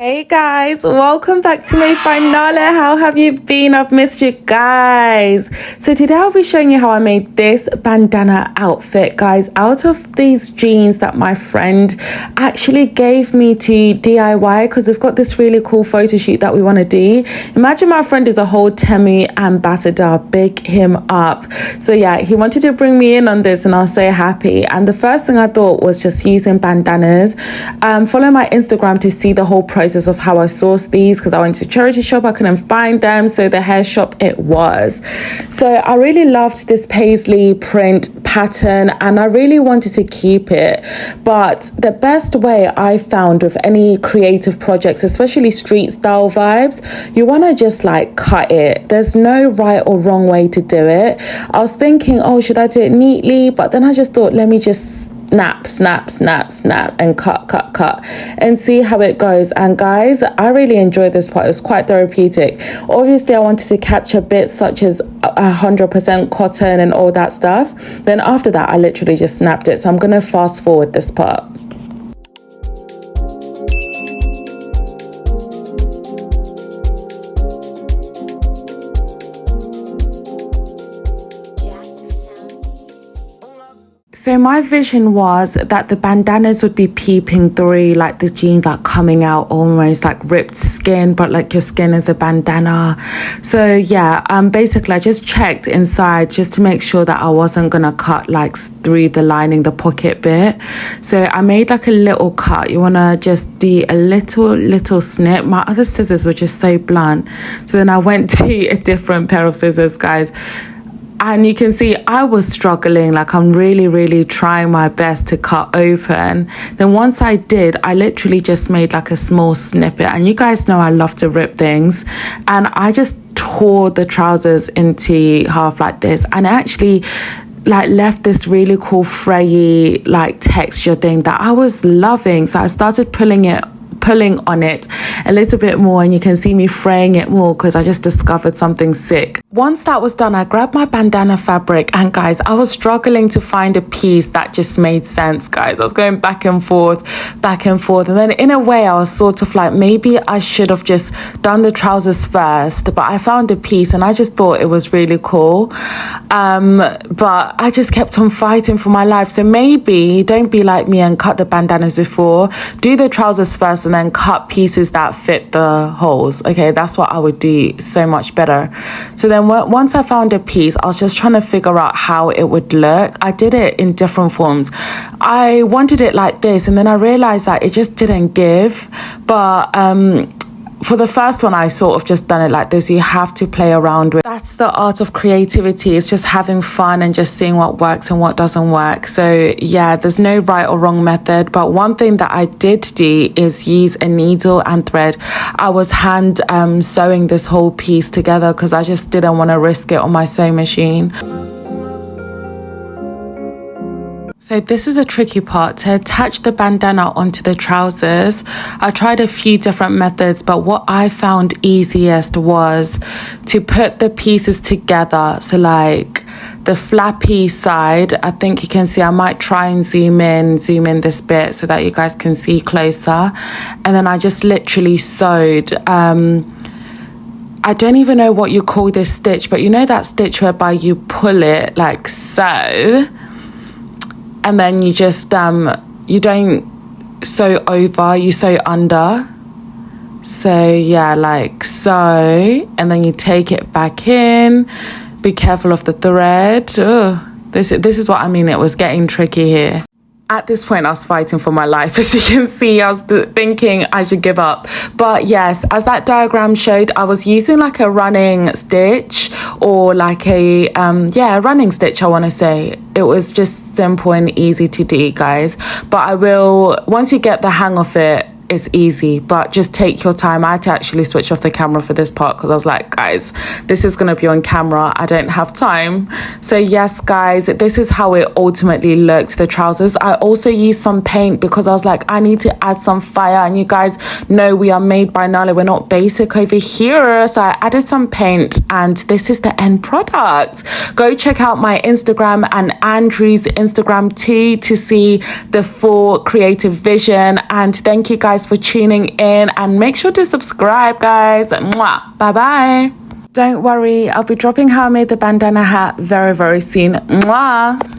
Hey guys, welcome back to my finale. How have you been? I've missed you guys. So today I'll be showing you how I made this bandana outfit, guys, out of these jeans that my friend actually gave me to DIY because we've got this really cool photo shoot that we want to do. Imagine my friend is a whole Temu ambassador. Big him up. So yeah, he wanted to bring me in on this and I was so happy. And the first thing I thought was just using bandanas. Follow my Instagram to see the whole process of how I sourced these because I went to charity shop, I couldn't find them, so the hair shop it was. So I really loved this paisley print pattern and I really wanted to keep it, but the best way I found with any creative projects, especially street style vibes, you want to just like cut it. There's no right or wrong way to do it. I was thinking, oh, should I do it neatly? But then I just thought, let me just snap and cut and see how it goes. And guys, I really enjoyed this part. It was quite therapeutic. Obviously I wanted to capture bits such as 100% cotton and all that stuff. Then after that I literally just snapped it. So I'm gonna fast forward this part. So my vision was that the bandanas would be peeping through, like the jeans like coming out almost like ripped skin, but like your skin is a bandana. So yeah, basically I just checked inside just to make sure that I wasn't gonna cut like through the lining, the pocket bit. So I made like a little cut. You wanna just do a little snip. My other scissors were just so blunt. So then I went to a different pair of scissors, guys. And you can see I was struggling, like I'm really trying my best to cut open. Then once I did, I literally just made like a small snippet. And you guys know I love to rip things. And I just tore the trousers into half like this. And it actually like left this really cool frayy like texture thing that I was loving. So I started pulling on it a little bit more, and you can see me fraying it more because I just discovered something sick. Once that was done, I grabbed my bandana fabric, and guys, I was struggling to find a piece that just made sense, guys. I was going back and forth, and then in a way I was sort of like, maybe I should have just done the trousers first, but I found a piece and I just thought it was really cool. But I just kept on fighting for my life. So maybe don't be like me and cut the bandanas before, do the trousers first and then cut pieces that fit the holes. Okay, that's what I would do so much better. So then once I found a piece, I was just trying to figure out how it would look. I did it in different forms. I wanted it like this, and then I realized that it just didn't give. But for the first one, I sort of just done it like this. You have to play around with. That's the art of creativity. It's just having fun and just seeing what works and what doesn't work. So yeah, there's no right or wrong method. But one thing that I did do is use a needle and thread. I was hand sewing this whole piece together because I just didn't want to risk it on my sewing machine. So this is a tricky part, to attach the bandana onto the trousers. I tried a few different methods, but what I found easiest was to put the pieces together. So like the flappy side, I think you can see, I might try and zoom in this bit so that you guys can see closer. And then I just literally sewed, I don't even know what you call this stitch, but you know that stitch whereby you pull it like so, and then you just you don't sew over, you sew under. So yeah, like so, and then you take it back in. Be careful of the thread. This is what I mean, it was getting tricky here. At this point, I was fighting for my life. As you can see, I was thinking I should give up. But yes, as that diagram showed, I was using like a running stitch, or like a, running stitch, I want to say. It was just simple and easy to do, guys. But I will, once you get the hang of it, it's easy, but just take your time. I had to actually switch off the camera for this part because I was like, guys, this is going to be on camera. I don't have time. So yes, guys, this is how it ultimately looked, the trousers. I also used some paint because I was like, I need to add some fire. And you guys know we are made by Nala. We're not basic over here. So I added some paint and this is the end product. Go check out my Instagram and Andrew's Instagram too to see the full creative vision. And thank you guys guys for tuning in, and make sure to subscribe, guys. Mwah. Bye bye. Don't worry, I'll be dropping how I made the bandana hat very, very soon. Mwah.